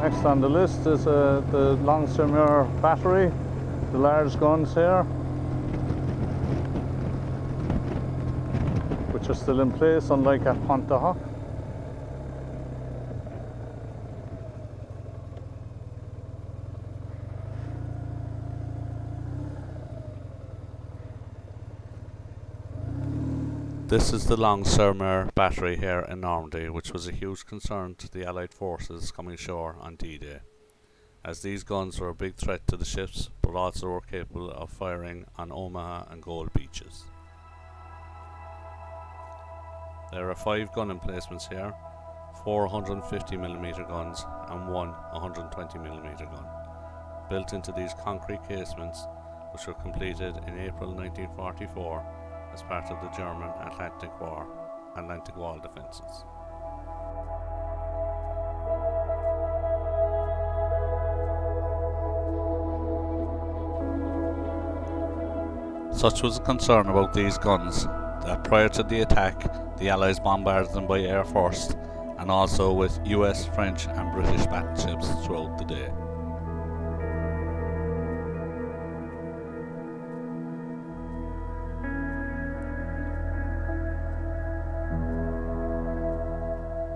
Next on the list is the Longues battery, the large guns here, which are still in place, unlike at Pontahawk. This is the Longues battery here in Normandy, which was a huge concern to the Allied forces coming ashore on D-Day, as these guns were a big threat to the ships, but also were capable of firing on Omaha and Gold beaches. There are 5 gun emplacements here, 4 150mm guns and 1 120mm gun, built into these concrete casements, which were completed in April 1944 as part of the German Atlantic Wall defences. Such was the concern about these guns that prior to the attack, the Allies bombarded them by air first, and also with US, French and British battleships throughout the day.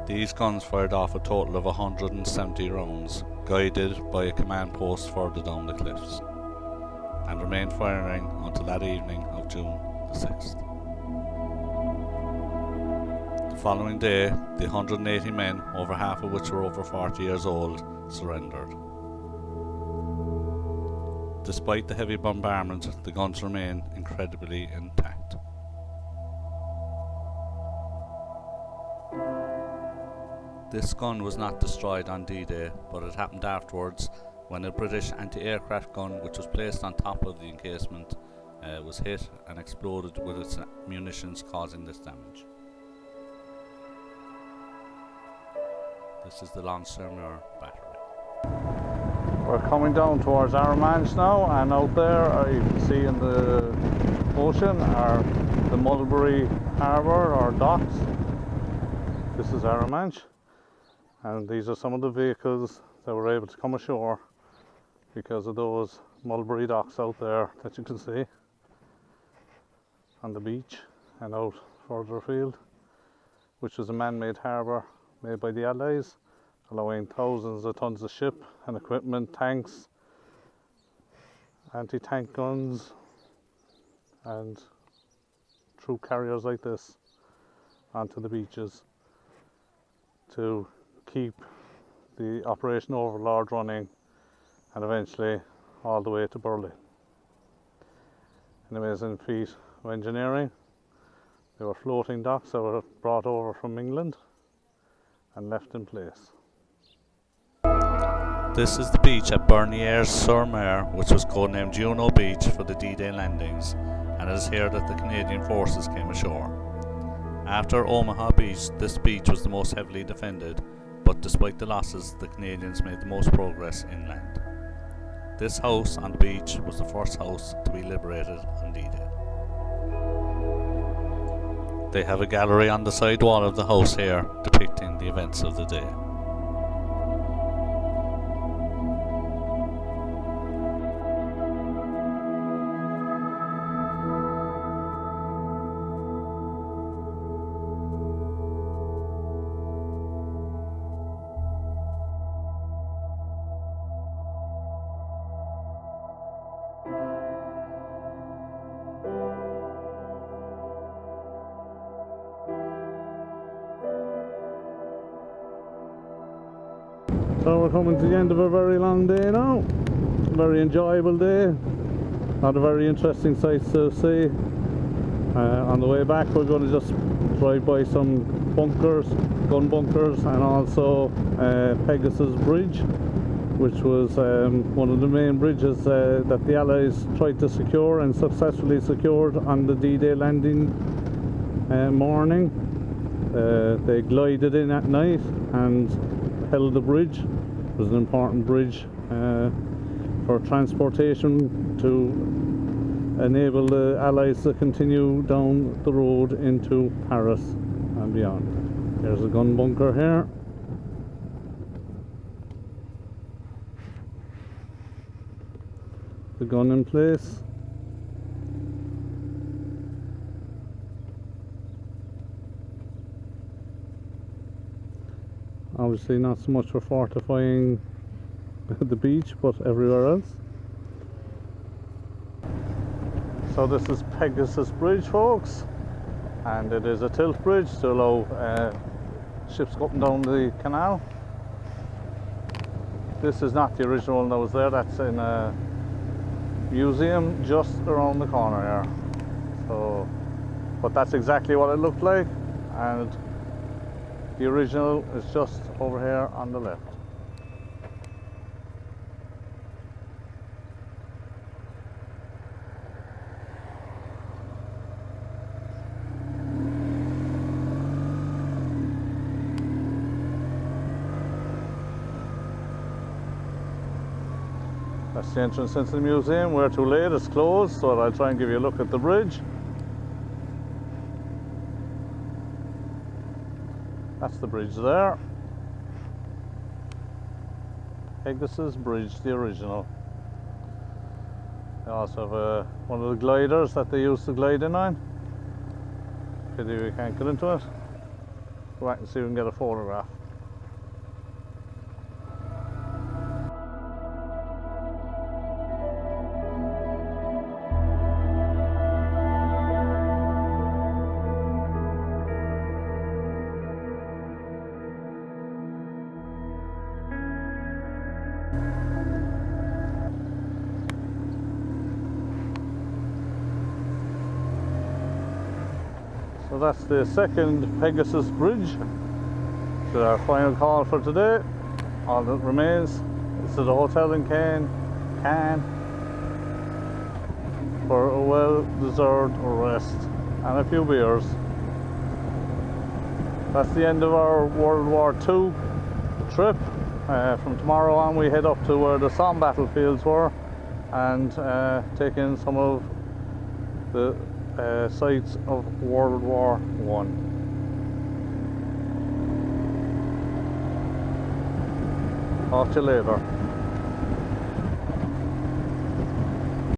These guns fired off a total of 170 rounds, guided by a command post further down the cliffs, and remained firing until that evening of June the 6th. The following day, the 180 men, over half of which were over 40 years old, surrendered. Despite the heavy bombardment, the guns remain incredibly intact. This gun was not destroyed on D-Day, but it happened afterwards when a British anti-aircraft gun, which was placed on top of the encasement, was hit and exploded with its munitions, causing this damage. This is the Longues battery. We're coming down towards Arromanche now, and out there you can see in the ocean are the Mulberry Harbour or docks. This is Arromanche. And these are some of the vehicles that were able to come ashore because of those mulberry docks out there that you can see on the beach and out further afield, which is a man-made harbour made by the Allies, allowing thousands of tons of ship and equipment, tanks, anti-tank guns and troop carriers like this onto the beaches to keep the Operation Overlord running, and eventually all the way to Berlin. An amazing feat of engineering. They were floating docks that were brought over from England and left in place. This is the beach at Bernières-sur-Mer, which was codenamed Juno Beach for the D-Day landings, and it is here that the Canadian forces came ashore. After Omaha Beach, this beach was the most heavily defended, but despite the losses, the Canadians made the most progress inland. This house on the beach was the first house to be liberated on D-Day. They have a gallery on the side wall of the house here depicting the events of the day. So we're coming to the end of a very long day now. A very enjoyable day. A lot of very interesting sights to see. On the way back we're going to just drive by some bunkers, gun bunkers, and also Pegasus Bridge, which was one of the main bridges that the Allies tried to secure and successfully secured on the D-Day landing morning. They glided in at night and held the bridge. It was an important bridge for transportation to enable the Allies to continue down the road into Paris and beyond. There's a gun bunker here. the gun in place. Obviously not so much for fortifying the beach, but everywhere else. So this is Pegasus Bridge, folks, and it is a tilt bridge to allow ships up and down the canal. This is not the original one that was there. That's in a museum just around the corner here. So, but that's exactly what it looked like, and the original is just over here on the left. That's the entrance into the museum. We're too late, it's closed, so I'll try and give you a look at the bridge. That's the bridge there. Pegasus Bridge, the original. They also have one of the gliders that they used to glide in on. Pity we can't get into it. Go back and see if we can get a photograph. So that's the second Pegasus Bridge. It's our final call for today. All that remains is to the hotel in Cannes for a well-deserved rest and a few beers. That's the end of our World War II trip. From tomorrow on we head up to where the Somme battlefields were and take in some of the sites of World War I. Talk to you later.